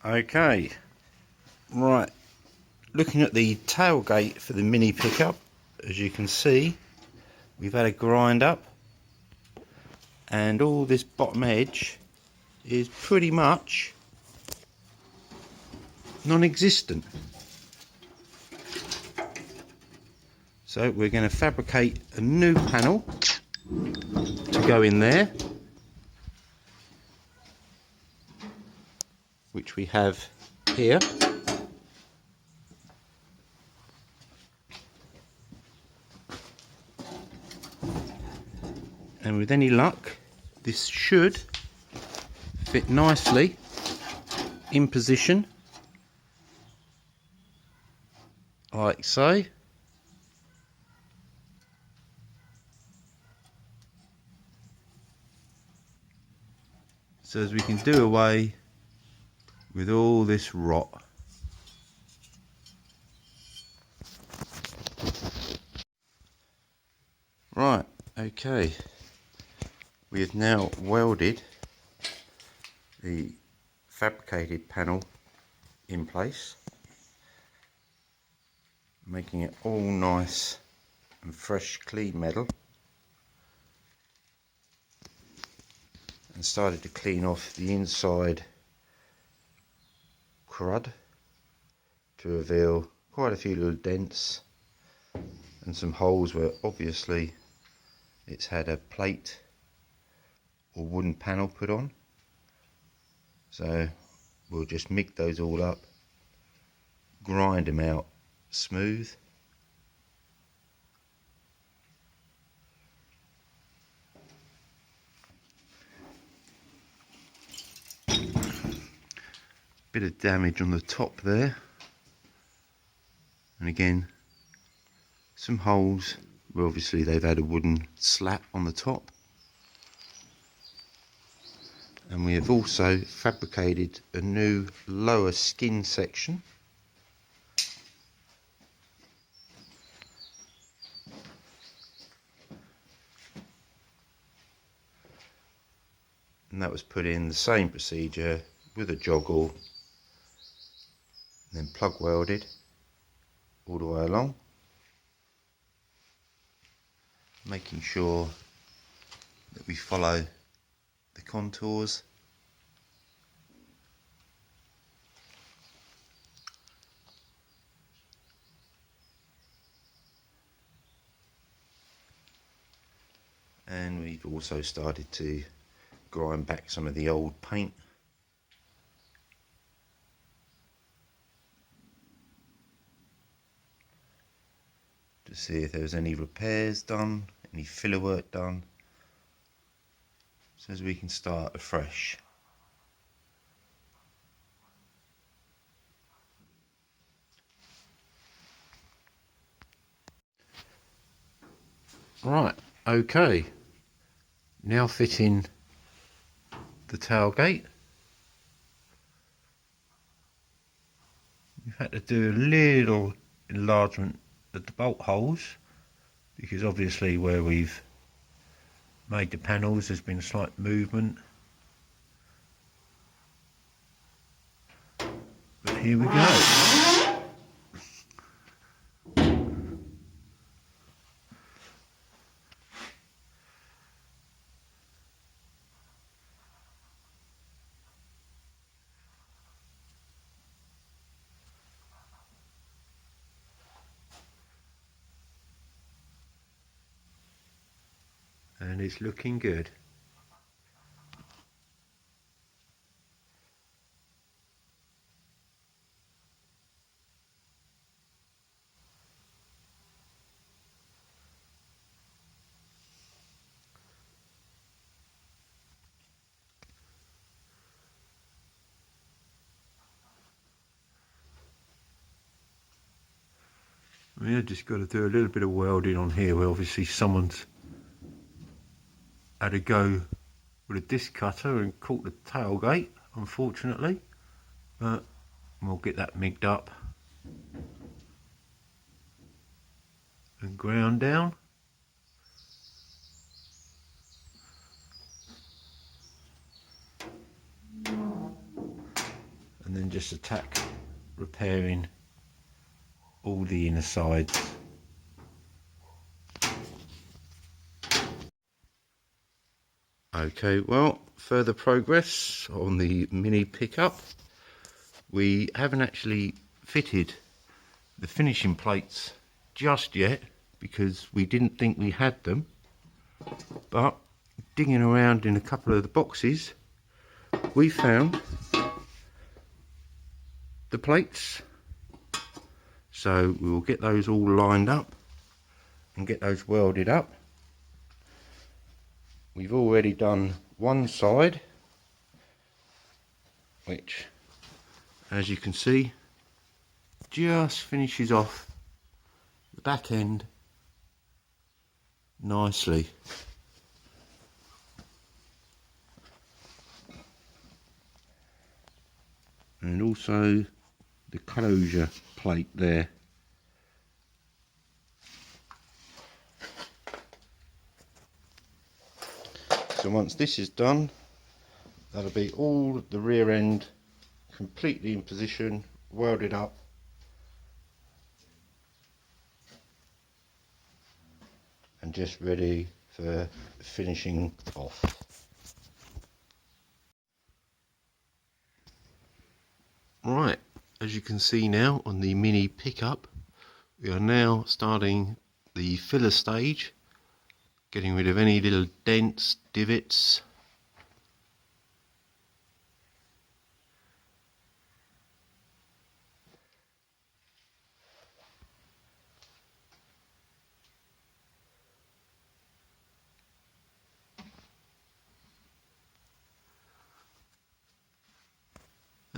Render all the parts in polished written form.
Okay, right, looking at the tailgate for the mini pickup, as you can see, we've had a grind up and all this bottom edge is pretty much non-existent. So we're going to fabricate a new panel to go in there, which we have here. And with any luck, this should fit nicely in position, like so. So as we can do away with all this rot. Right, okay. We have now welded the fabricated panel in place, making it all nice and fresh, clean metal, and started to clean off the inside crud to reveal quite a few little dents and some holes where obviously it's had a plate or wooden panel put on. So we'll just mix those all up, grind them out smooth, bit of damage on the top there, and again some holes where obviously they've had a wooden slat on the top. And we have also fabricated a new lower skin section, and that was put in the same procedure with a joggle, and then plug welded all the way along, making sure that we follow the contours. And we've also started to grind back some of the old paint. To see if there was any repairs done, any filler work done, so as we can start afresh. Right, okay, now fitting the tailgate. We've had to do a little enlargement of the bolt holes because obviously where we've made the panels there's been a slight movement. But here we go. And it's looking good. I just got to do a little bit of welding on here where obviously someone's had a go with a disc cutter and caught the tailgate, unfortunately, but we'll get that migged up and ground down. and then just attack repairing all the inner sides. Okay, well, further progress on the mini pickup. We haven't actually fitted the finishing plates just yet because we didn't think we had them, but digging around in a couple of the boxes we found the plates, so we will get those all lined up and get those welded up. We've already done one side, which, as you can see, just finishes off the back end nicely. And also the closure plate there. So once this is done, that'll be all the rear end completely in position, welded up, and just ready for finishing off. Right, as you can see now on the mini pickup, we are now starting the filler stage, getting rid of any little dents, divots,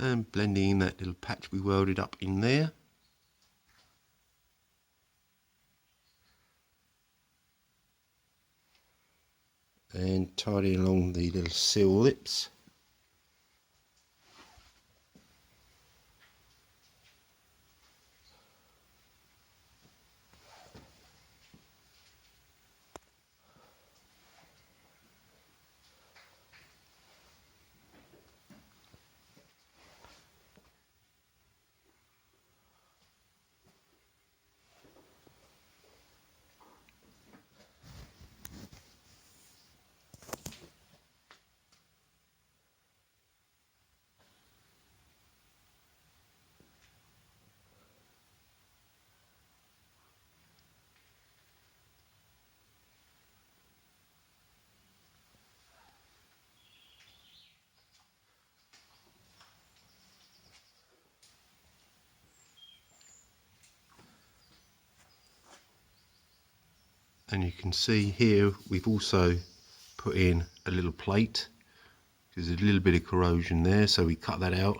and blending in that little patch we welded up in there. And tidying along the little seal lips. And you can see here we've also put in a little plate because there's a little bit of corrosion there, so we cut that out,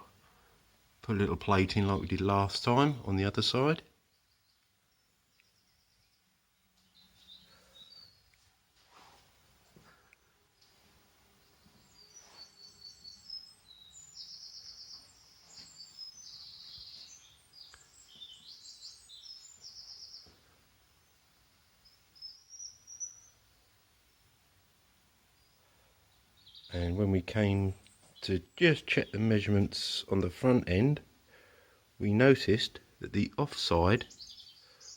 put a little plate in like we did last time on the other side. And when we came to just check the measurements on the front end, we noticed that the offside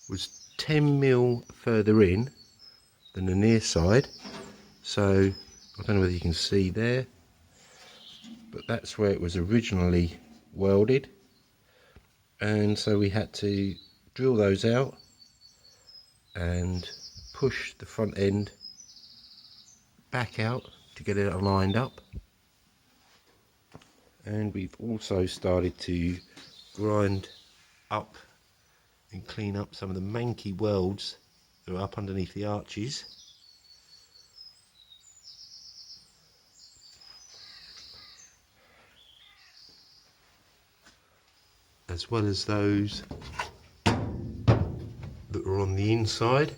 was 10mm further in than the near side. So I don't know whether you can see there, but that's where it was originally welded. And so we had to drill those out and push the front end back out to get it lined up. And we've also started to grind up and clean up some of the manky welds that are up underneath the arches. As well as those that are on the inside.